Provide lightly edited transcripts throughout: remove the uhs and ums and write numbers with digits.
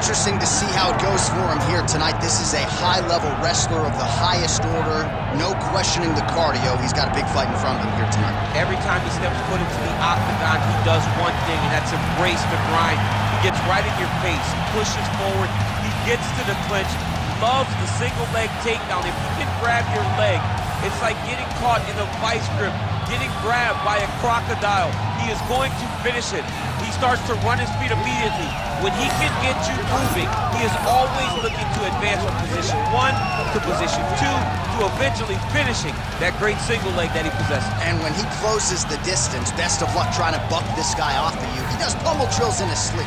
interesting to see how it goes for him here tonight. This is a high-level wrestler of the highest order. No questioning the cardio. He's got a big fight in front of him here tonight. Every time he steps foot into the octagon, he does one thing, and that's embrace the grind. He gets right in your face, pushes forward, he gets to the clinch, loves the single leg takedown. If he can grab your leg, it's like getting caught in a vice grip, getting grabbed by a crocodile. He is going to finish it. He starts to run his feet immediately. When he can get you moving, he is always looking to advance from position 1 to position 2 to eventually finishing that great single leg that he possesses. And when he closes the distance, best of luck trying to buck this guy off of you. He does pummel drills in his sleep.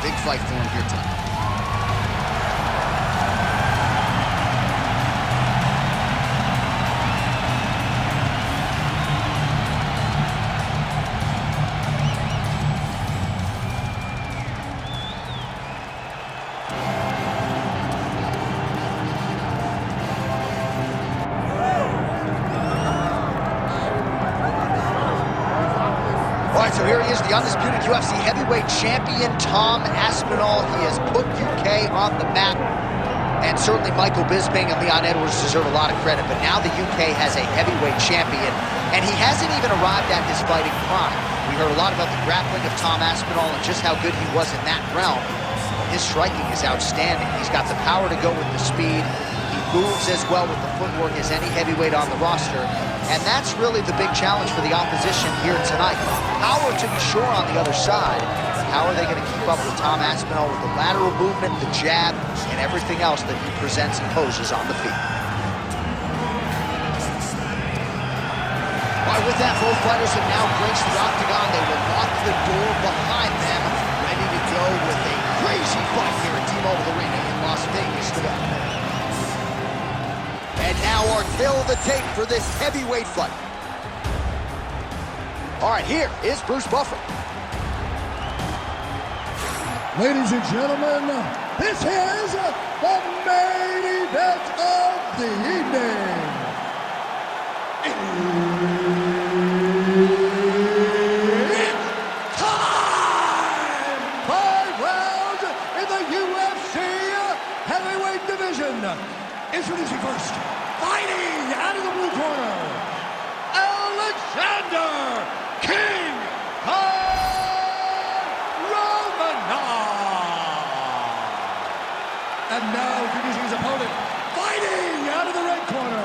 Big fight for him here tonight. So here he is, the undisputed UFC heavyweight champion, Tom Aspinall. He has put UK on the map. And certainly Michael Bisping and Leon Edwards deserve a lot of credit. But now the UK has a heavyweight champion. And he hasn't even arrived at his fighting prime. We heard a lot about the grappling of Tom Aspinall and just how good he was in that realm. His striking is outstanding. He's got the power to go with the speed. He moves as well with the footwork as any heavyweight on the roster. And that's really the big challenge for the opposition here tonight. Power to be sure on the other side. How are they going to keep up with Tom Aspinall with the lateral movement, the jab, and everything else that he presents and poses on the feet? All right, with that, both fighters have now graced the octagon. They will lock the door behind them, ready to go with a crazy fight here at T-Mobile Arena in Las Vegas today. And now our tale of the tape for this heavyweight fight. All right, here is Bruce Buffer. Ladies and gentlemen, this is the main event of the evening. It's time! 5 rounds in the UFC heavyweight division. Introducing first, fighting out of the blue corner, Alexandr King Romanov. And now introducing his opponent, fighting out of the red corner,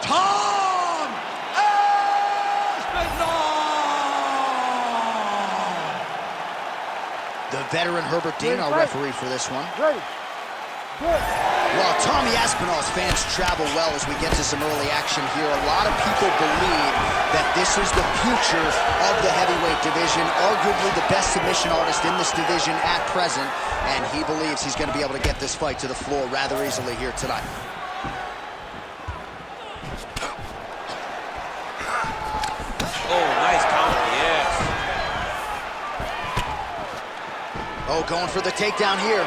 Tom Aspinall. The veteran Herbert Dean, our referee for this one. Well, Tommy Aspinall's fans travel well as we get to some early action here. A lot of people believe that this is the future of the heavyweight division, arguably the best submission artist in this division at present, and he believes he's going to be able to get this fight to the floor rather easily here tonight. Oh, nice counter, yes. Oh, going for the takedown here.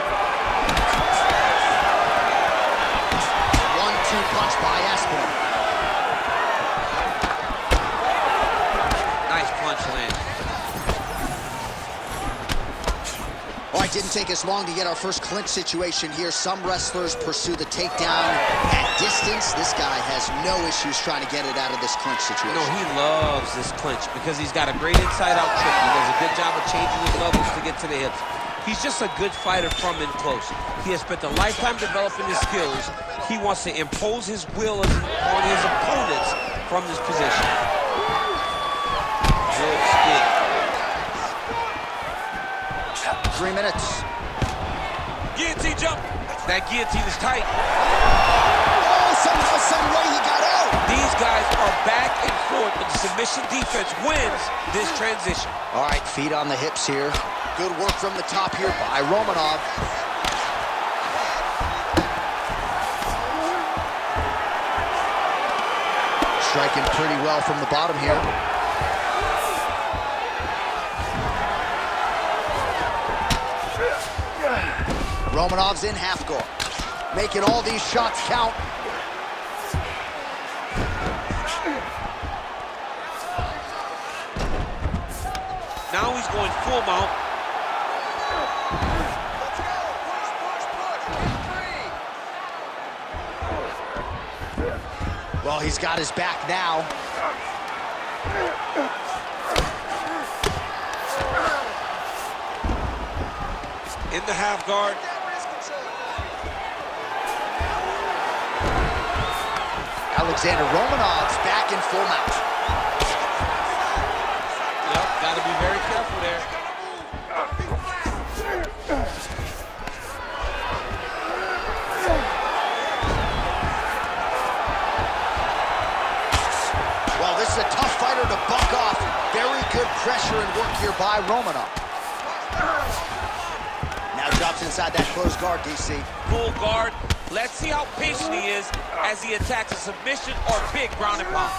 Punch by Aspinall. Nice punch land. All right, didn't take us long to get our first clinch situation here. Some wrestlers pursue the takedown at distance. This guy has no issues trying to get it out of this clinch situation. No, he loves this clinch because he's got a great inside-out trick. He does a good job of changing his levels to get to the hips. He's just a good fighter from in close. He has spent a lifetime developing his skills. He wants to impose his will on his opponents from this position. Good stick. 3 minutes. Guillotine jump. That guillotine is tight. Oh, somehow, some way he got out. These guys are back and forth, but the submission defense wins this transition. All right, feet on the hips here. Good work from the top here by Romanov. Striking pretty well from the bottom here. Romanov's in half guard, making all these shots count. Now he's going full mount. Well, he's got his back now. In the half guard. Alexandr Romanov's back in full mount. Yep, gotta be very careful there. Well, this is a tough fighter to buck off. Very good pressure and work here by Romanov. Now drops inside that closed guard, DC. Full guard. Let's see how patient he is as he attacks a submission or big ground and pound.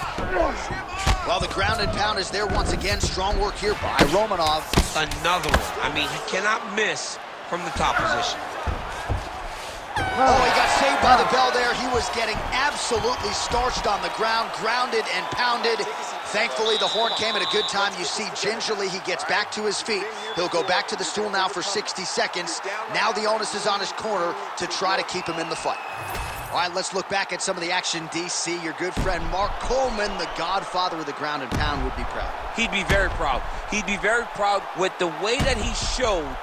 Well, the ground and pound is there once again. Strong work here by Romanov. Another one. I mean, he cannot miss from the top position. Oh, he got saved by the bell there. He was getting absolutely starched on the ground, grounded and pounded. Thankfully, the horn came at a good time. You see, gingerly, he gets back to his feet. He'll go back to the stool now for 60 seconds. Now the onus is on his corner to try to keep him in the fight. All right, let's look back at some of the action, DC. Your good friend Mark Coleman, the godfather of the ground and pound, would be proud. He'd be very proud. He'd be very proud with the way that he showed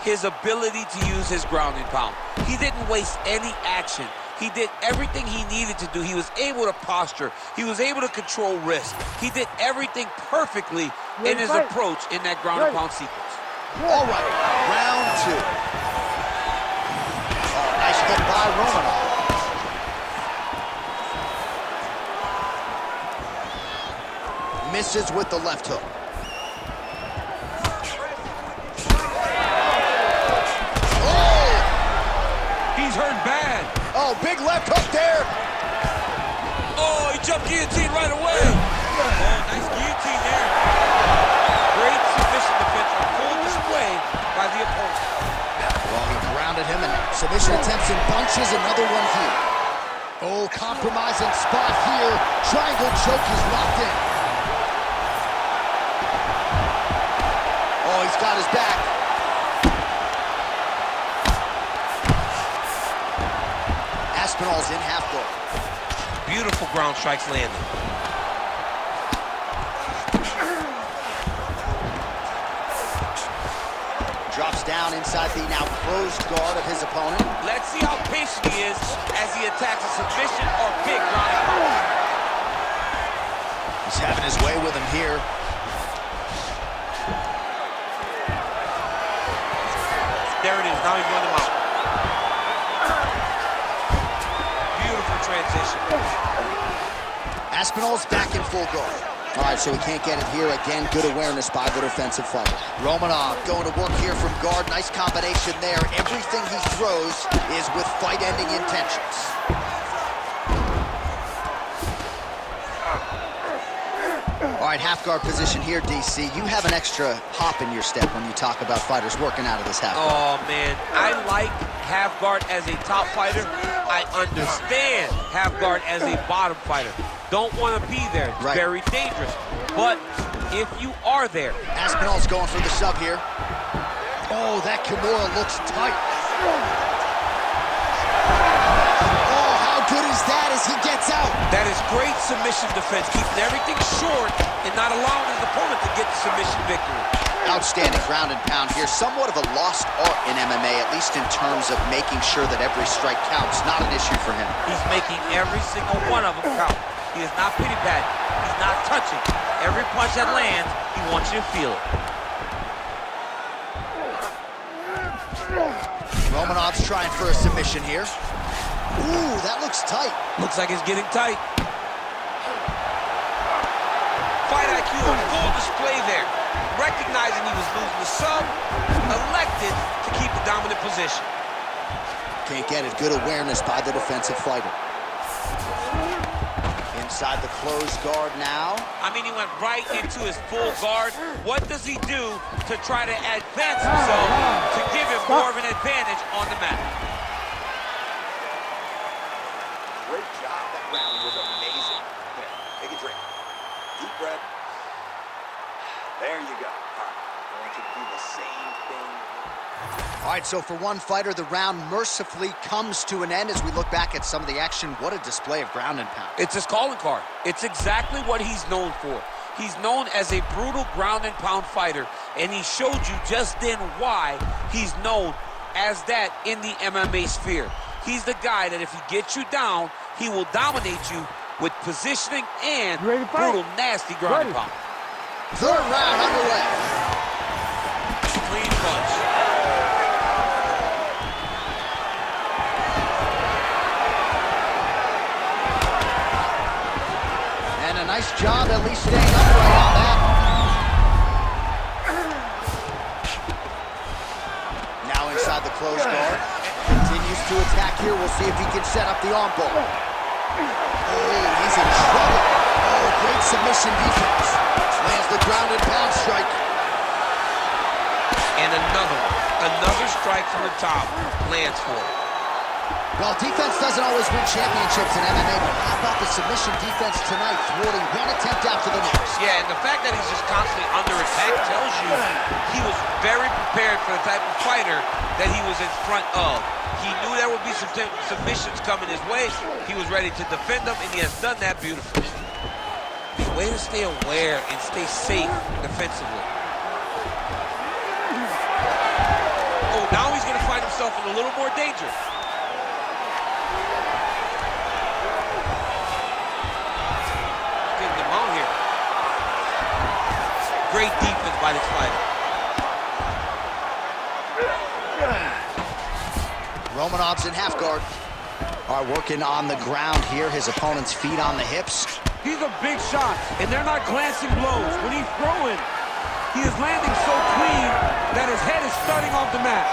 his ability to use his ground and pound. He didn't waste any action. He did everything he needed to do. He was able to posture. He was able to control risk. He did everything perfectly in his approach in that ground and pound sequence. All right, round two. Oh, nice hook by Romanov. Misses with the left hook. He's hurt bad. Oh, big left hook there. Oh, he jumped guillotine right away. Oh, nice guillotine there. Great submission defense on full display by the opponent. Well, he grounded him and submission attempts in bunches. Another one here. Oh, compromising spot here. Triangle choke is locked in. Oh, he's got his back. Aspinall's in half guard. Beautiful ground strikes landed. Drops down inside the now closed guard of his opponent. Let's see how patient he is as he attacks a submission or big ground and pound. He's having his way with him here. There it is. Now he's running him out. Transition. Aspinall's back in full guard. All right, so he can't get it here. Again, good awareness by the defensive fighter. Romanov going to work here from guard. Nice combination there. Everything he throws is with fight-ending intentions. All right, half guard position here, DC. You have an extra hop in your step when you talk about fighters working out of this half guard. Oh, man. I like half guard as a top fighter. I understand half guard as a bottom fighter. Don't want to be there. It's very dangerous. But if you are there. Aspinall's going for the sub here. Oh, that Kimura looks tight. Oh, how good is that as he gets out? That is great submission defense, keeping everything short and not allowing his opponent to get the submission victory. Outstanding ground and pound here. Somewhat of a lost art in MMA, at least in terms of making sure that every strike counts. Not an issue for him. He's making every single one of them count. He is not pity-patting. He's not touching. Every punch that lands, he wants you to feel it. Romanov's trying for a submission here. Ooh, that looks tight. Looks like it's getting tight. Fight IQ on full display there. Recognizing he was losing the sub, elected to keep the dominant position. Can't get it. Good awareness by the defensive fighter. Inside the closed guard now. I mean, he went right into his full guard. What does he do to try to advance himself to give him more of an advantage on the mat? Great job. That round was amazing. Here, take a drink. Deep breath. There you go. All right, going to do the same thing. All right, so for one fighter, the round mercifully comes to an end as we look back at some of the action. What a display of ground and pound. It's his calling card. It's exactly what he's known for. He's known as a brutal ground and pound fighter, and he showed you just then why he's known as that in the MMA sphere. He's the guy that if he gets you down, he will dominate you with positioning and brutal, nasty ground and pound. Third round underway. Clean punch. And a nice job at least staying upright on that. Now inside the closed guard. Continues to attack here. We'll see if he can set up the arm bar. Oh, he's in trouble. Oh, great submission defense. Lands the ground and pound strike. And another strike from the top lands for it. Well, defense doesn't always win championships in MMA, but how about the submission defense tonight, thwarting one attempt after the next? Yeah, and the fact that he's just constantly under attack tells you he was very prepared for the type of fighter that he was in front of. He knew there would be some submissions coming his way. He was ready to defend them, and he has done that beautifully. Way to stay aware and stay safe defensively. Oh, now he's going to find himself in a little more danger. Getting him out here. Great defense by this fighter. Romanov's in half guard. All right, working on the ground here. His opponent's feet on the hips. These are big shots, and they're not glancing blows. When he's throwing, he is landing so clean that his head is starting off the mat.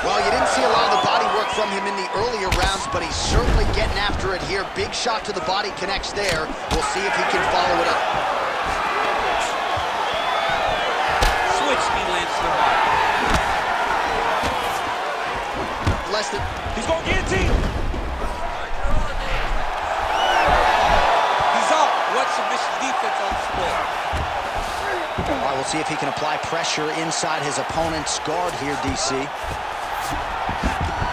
Well, you didn't see a lot of the body work from him in the earlier rounds, but he's certainly getting after it here. Big shot to the body connects there. We'll see if he can follow it up. Switch knee lands to the body. Less than... He's going guillotine. What submission defense on display? All right, we'll see if he can apply pressure inside his opponent's guard here, DC.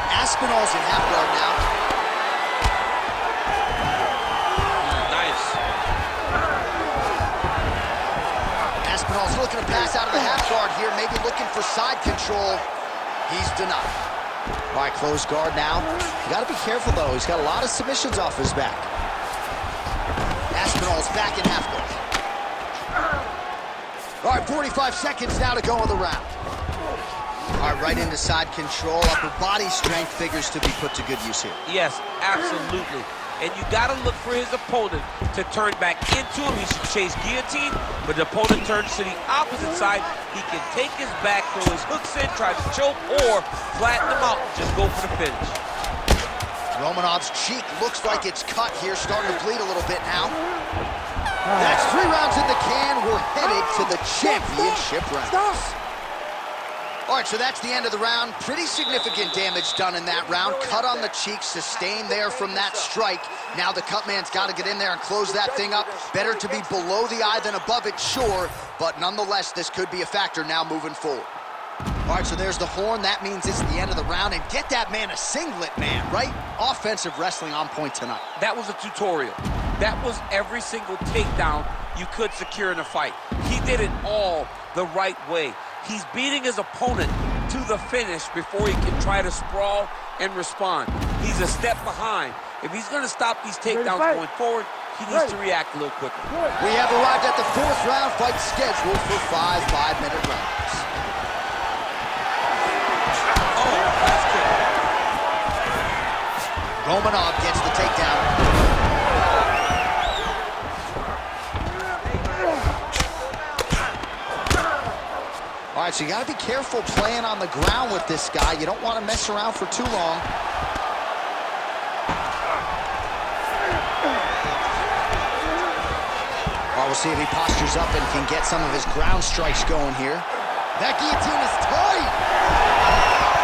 Aspinall's in half guard now. Nice. Aspinall's looking to pass out of the half guard here, maybe looking for side control. He's denied. All right, closed guard now. You got to be careful, though. He's got a lot of submissions off his back. Aspinall's back in half guard. All right, 45 seconds now to go in the round. All right, right into side control. Upper body strength figures to be put to good use here. Yes, absolutely. And you got to look for his opponent to turn back into him. He should chase guillotine, but the opponent turns to the opposite side. He can take his back, throw his hooks in, try to choke, or flatten him out and just go for the finish. Romanov's cheek looks like it's cut here, starting to bleed a little bit now. That's 3 rounds in the can. We're headed to the championship rounds. All right, so that's the end of the round. Pretty significant damage done in that round. Cut on the cheek, sustained there from that strike. Now the cut man's got to get in there and close that thing up. Better to be below the eye than above it, sure, but nonetheless, this could be a factor now moving forward. All right, so there's the horn. That means it's the end of the round. And get that man a singlet, man, right? Offensive wrestling on point tonight. That was a tutorial. That was every single takedown you could secure in a fight. He did it all the right way. He's beating his opponent to the finish before he can try to sprawl and respond. He's a step behind. If he's going to stop these takedowns going forward, he needs to react a little quicker. We have arrived at the 4th round fight scheduled for 5 5-minute rounds. Oh, that's good. Romanov gets the takedown. All right, so you got to be careful playing on the ground with this guy. You don't want to mess around for too long. All right, we'll see if he postures up and can get some of his ground strikes going here. That guillotine is tight.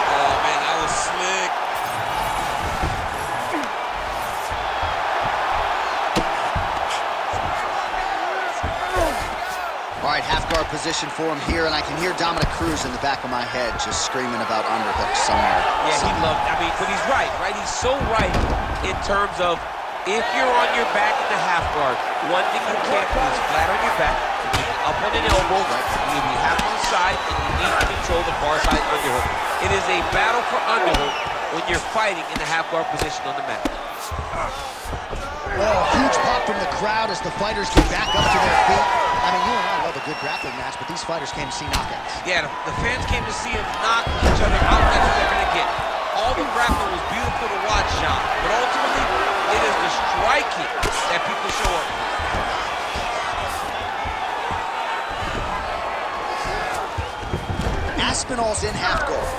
Oh, man, that was slick. All right, half guard position for him here, and I can hear Dominic Cruz in the back of my head just screaming about underhooks somewhere. Yeah, he loved, I mean, but he's right? He's so right in terms of if you're on your back in the half guard, one thing you can't do is flat on your back, you need up on an elbow, you need half on the side, and you need to control the far side underhook. It is a battle for underhook when you're fighting in the half guard position on the mat. Oh, huge pop from the crowd as the fighters get back up to their feet. I mean, you and I love a good grappling match, but these fighters came to see knockouts. Yeah, the fans came to see them knock each other out. That's what they're going to get. All the grappling was beautiful to watch, John, but ultimately, it is the striking that people show up. Aspinall's in half guard.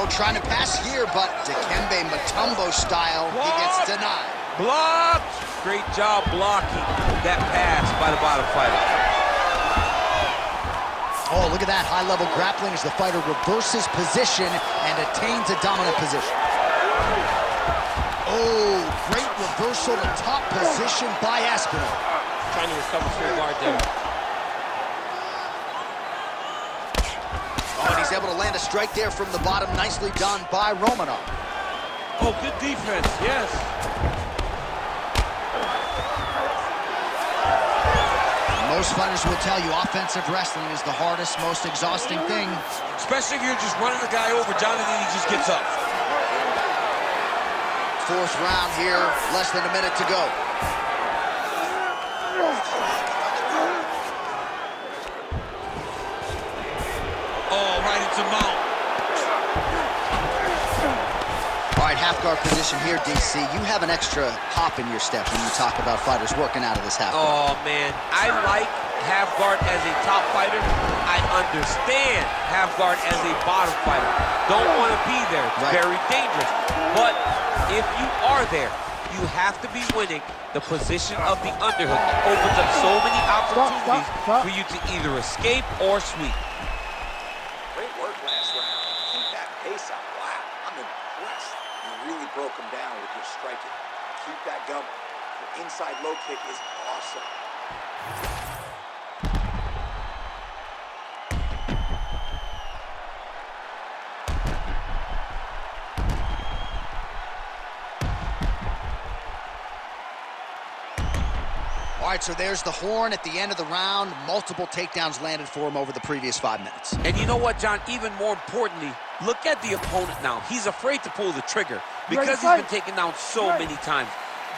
Oh, trying to pass here, but Dikembe Mutombo style, he gets denied. Blocked! Great job blocking that pass by the bottom fighter. Oh, look at that high-level grappling as the fighter reverses position and attains a dominant position. Oh, great reversal to top position by Aspinall. Trying to recover full guard there. Oh, and he's able to land a strike there from the bottom. Nicely done by Romanov. Oh, good defense, yes. Most fighters will tell you offensive wrestling is the hardest, most exhausting thing. Especially if you're just running the guy over, John, and then he just gets up. Fourth round here, less than a minute to go. Oh, right into mount. All right, half guard position here, DC. You have an extra hop in your step when you talk about fighters working out of this half guard. Oh, man. I like half guard as a top fighter. I understand half guard as a bottom fighter. Don't want to be there. It's very dangerous. But if you are there, you have to be winning the position of the underhook. It opens up so many opportunities for you to either escape or sweep. Great work last round. Keep that pace up. Wow, I'm impressed. You really broke him down with your striking. Keep that going. Your inside low kick is awesome. All right, so there's the horn at the end of the round. Multiple takedowns landed for him over the previous 5 minutes. And you know what, John? Even more importantly, look at the opponent now. He's afraid to pull the trigger because he's been taken down so many times.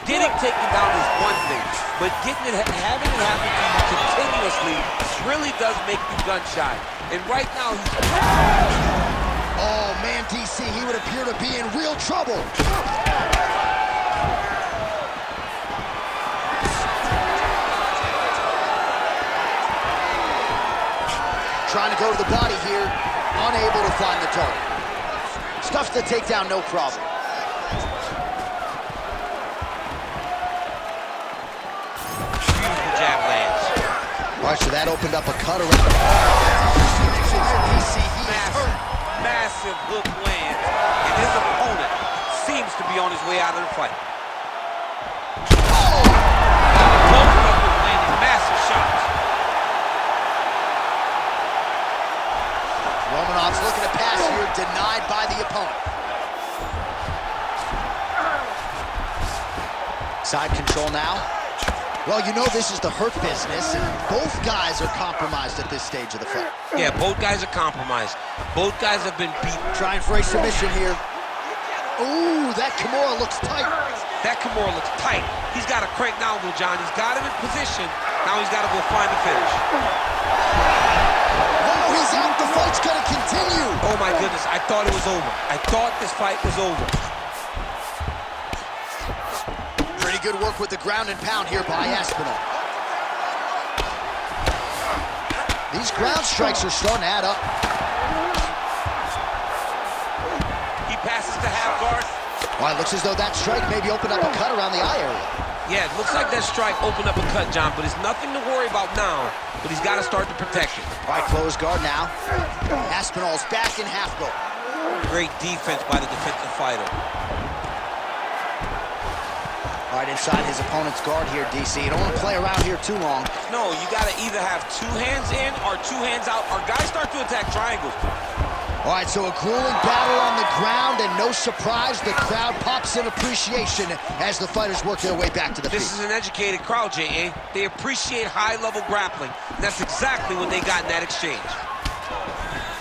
Getting taken down is one thing, but having it happen to you continuously really does make you gun shy. And right now, he's... Oh, man, DC, he would appear to be in real trouble. Trying to go to the body here, unable to find the target. Stuffs the takedown, no problem. Beautiful jab lands. All right, so that opened up a cut around. Massive hook lands, and his opponent seems to be on his way out of the fight. Both of them landing massive shots. Romanov's looking to pass here, denied by the opponent. Side control now. Well, you know this is the hurt business, and both guys are compromised at this stage of the fight. Yeah, both guys are compromised. Both guys have been beat. Trying for a submission here. Ooh, that Kimura looks tight. That Kimura looks tight. He's got to crank now, though, John. He's got him in position. Now he's got to go find the finish. Oh, he's out. The fight's going to continue. Oh, my goodness. I thought it was over. I thought this fight was over. Pretty good work with the ground and pound here by Aspinall. These ground strikes are starting to add up. He passes to half guard. Well, it looks as though that strike maybe opened up a cut around the eye area. Yeah, it looks like that strike opened up a cut, John, but it's nothing to worry about now, but he's got to start to protect it. All right, close guard now. Aspinall's back in half guard. Great defense by the defensive fighter. All right, inside his opponent's guard here, DC. You don't want to play around here too long. No, you got to either have 2 hands in or 2 hands out, or guys start to attack triangles. All right, so a grueling battle on the ground, and no surprise, the crowd pops in appreciation as the fighters work their way back to the feet. This is an educated crowd, J.A. They appreciate high-level grappling. And that's exactly what they got in that exchange.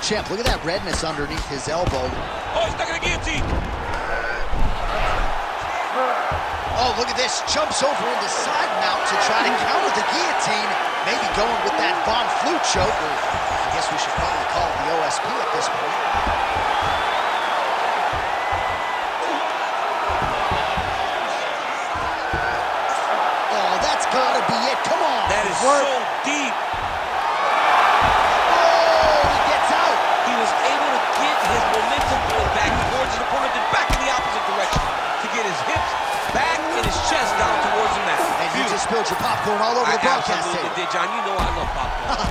Champ, look at that redness underneath his elbow. Oh, he's stuck in the guillotine. Oh, look at this. Jumps over into side mount to try to counter the guillotine. Maybe going with that Von Flue choke. Or I guess we should probably call it the OSP at this point. Oh, that's gotta be it. Come on. That is so deep. Oh, he gets out. He was able to get his momentum going back towards his opponent, then back in the opposite direction to get his hips back and his chest down towards the mat. And you just spilled your popcorn all over the broadcast table. Did, John. You know I love popcorn.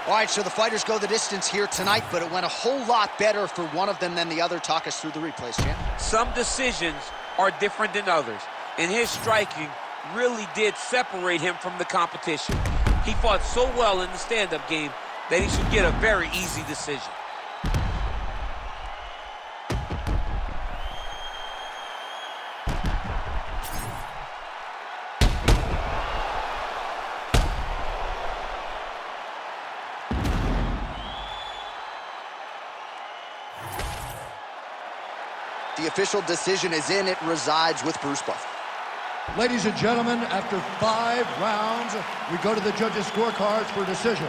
All right, so the fighters go the distance here tonight, but it went a whole lot better for one of them than the other. Talk us through the replays, champ. Some decisions are different than others, and his striking really did separate him from the competition. He fought so well in the stand-up game that he should get a very easy decision. The official decision is in. It resides with Bruce Buffer. Ladies and gentlemen, after 5 rounds, we go to the judges' scorecards for decision.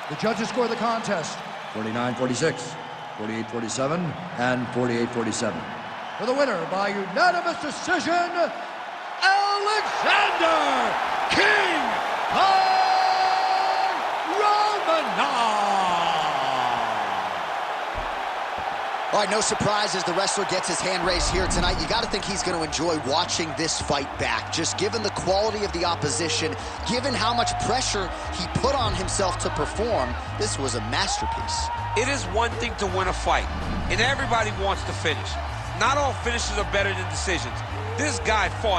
The judges score the contest 49-46, 48-47, and 48-47. For the winner by unanimous decision, Alexandr King Romanov! All right, no surprise as the wrestler gets his hand raised here tonight. You got to think he's going to enjoy watching this fight back. Just given the quality of the opposition, given how much pressure he put on himself to perform, this was a masterpiece. It is one thing to win a fight, and everybody wants to finish. Not all finishes are better than decisions. This guy fought